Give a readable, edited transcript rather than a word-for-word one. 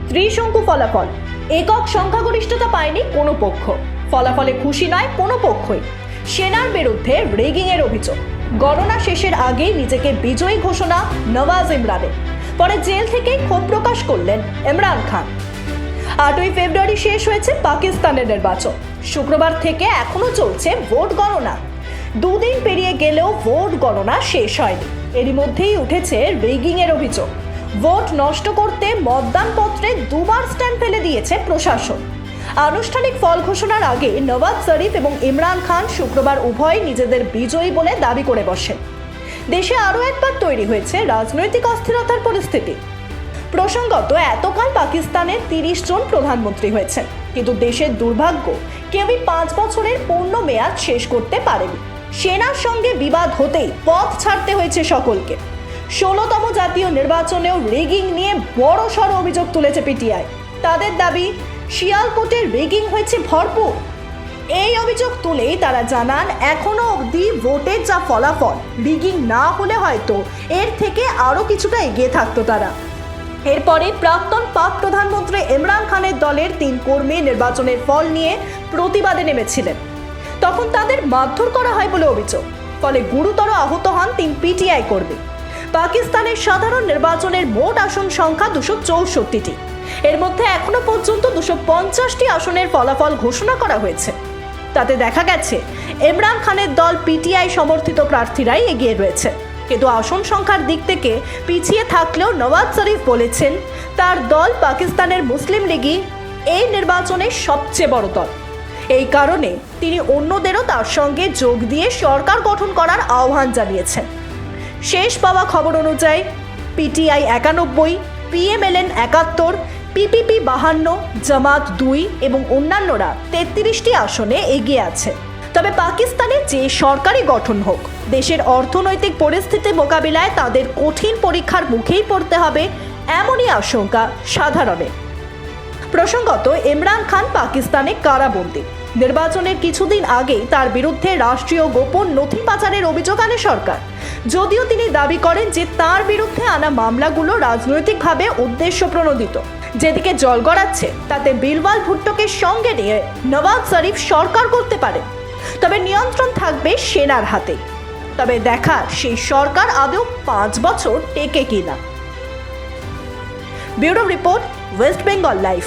ত্রিশঙ্কু ফলাফল, একক সংখ্যাগরিষ্ঠতা পায়নি কোনো পক্ষ। ফলাফলে খুশি নয় কোনো পক্ষই। সেনার বিরুদ্ধে রেগিংয়ের অভিযোগ। গণনা শেষের আগেই নিজেকে বিজয়ী ঘোষণা নওয়াজ ইমরানের। পরে জেল থেকে ক্ষোভ প্রকাশ করলেন ইমরান খান। 8ই ফেব্রুয়ারি শেষ হয়েছে পাকিস্তানের নির্বাচন। শুক্রবার থেকে এখনো চলছে ভোট গণনা। দুদিন পেরিয়ে গেলেও ভোট গণনা শেষ হয়নি। এরই মধ্যেই উঠেছে রেগিংয়ের অভিযোগ। ভোট নষ্ট করতে মতদানপত্রে দুবার স্ট্যাম্প ফেলে দিয়েছে প্রশাসন। আনুষ্ঠানিক ফল ঘোষণার আগে নওয়াজ শরীফ এবং ইমরান খান শুক্রবার উভয় নিজেদের বিজয়ী বলে দাবি করে বসেন। দেশে আরও একবার তৈরি হয়েছে রাজনৈতিক অস্থিরতার পরিস্থিতি। প্রসঙ্গত, এতকাল পাকিস্তানের 30 জন প্রধানমন্ত্রী হয়েছেন, কিন্তু দেশের দুর্ভাগ্য কেউই 5 বছরের পূর্ণ মেয়াদ শেষ করতে পারেনি। সেনার সঙ্গে বিবাদ হতেই পথ ছাড়তে হয়েছে সকলকে। 16তম জাতীয় নির্বাচনেও রেগিং নিয়ে বড় সড় অভিযোগ তুলেছে পিটিআই। তাদের দাবি, শিয়ালকোটে রেগিং হয়েছে ভরপুর। এই অভিযোগ তুলেই তারা জানান, এখনো অবধি ভোটের যা ফলাফল, রিগিং না হলে হয়তো এর থেকে আরও কিছুটা এগিয়ে থাকতো তারা। এরপরে প্রাক্তন পাক প্রধানমন্ত্রী ইমরান খানের দলের 3 কর্মী নির্বাচনের ফল নিয়ে প্রতিবাদে নেমেছিলেন। তখন তাদের মারধর করা হয় বলে অভিযোগ। ফলে গুরুতর আহত হন 3 পিটিআই কর্মী। পাকিস্তানের সাধারণ নির্বাচনের মোট আসন সংখ্যা 264টি। এর মধ্যে এখনো পর্যন্ত 250টি আসনের ফলাফল ঘোষণা করা হয়েছে। তাতে দেখা গেছে ইমরান খানের দল পিটিআই সমর্থিত প্রার্থীরাই এগিয়ে রয়েছে। কিন্তু আসন সংখ্যার দিক থেকে পিছিয়ে থাকলেও নওয়াজ শরীফ বলেছেন, তার দল পাকিস্তানের মুসলিম লীগই এই নির্বাচনের সবচেয়ে বড় দল। এই কারণে তিনি অন্যদেরও তার সঙ্গে যোগ দিয়ে সরকার গঠন করার আহ্বান জানিয়েছেন। শেষ পাওয়া খবর অনুযায়ী পিটিআই 91, পিএমএলএন 71, পিপিপি 52, জামাত 2 এবং অন্যান্যরা 33টি আসনে এগিয়ে আছে। তবে পাকিস্তানে যে সরকারি গঠন হোক, দেশের অর্থনৈতিক পরিস্থিতি মোকাবিলায় তাদের কঠিন পরীক্ষার মুখেই পড়তে হবে, এমনই আশঙ্কা সাধারণের। প্রসঙ্গত, ইমরান খান পাকিস্তানে কারাবন্দী। নির্বাচনের কিছুদিন আগেই তার বিরুদ্ধে রাষ্ট্রীয় গোপন নথি পাচারের অভিযোগ আনে সরকার। যদিও তিনি দাবি করেন যে তার বিরুদ্ধে আনা মামলাগুলো রাজনৈতিকভাবে উদ্দেশ্য প্রণোদিত। যেদিকে জল গড়াচ্ছে, তাতে বিলওয়াল ভুট্টোকে সঙ্গে নিয়ে নওয়াজ শরীফ সরকার করতে পারে। তবে নিয়ন্ত্রণ থাকবে সেনার হাতে। তবে দেখা সেই সরকার আদৌ 5 বছর টেকে কিনা। Bureau report, West Bengal live.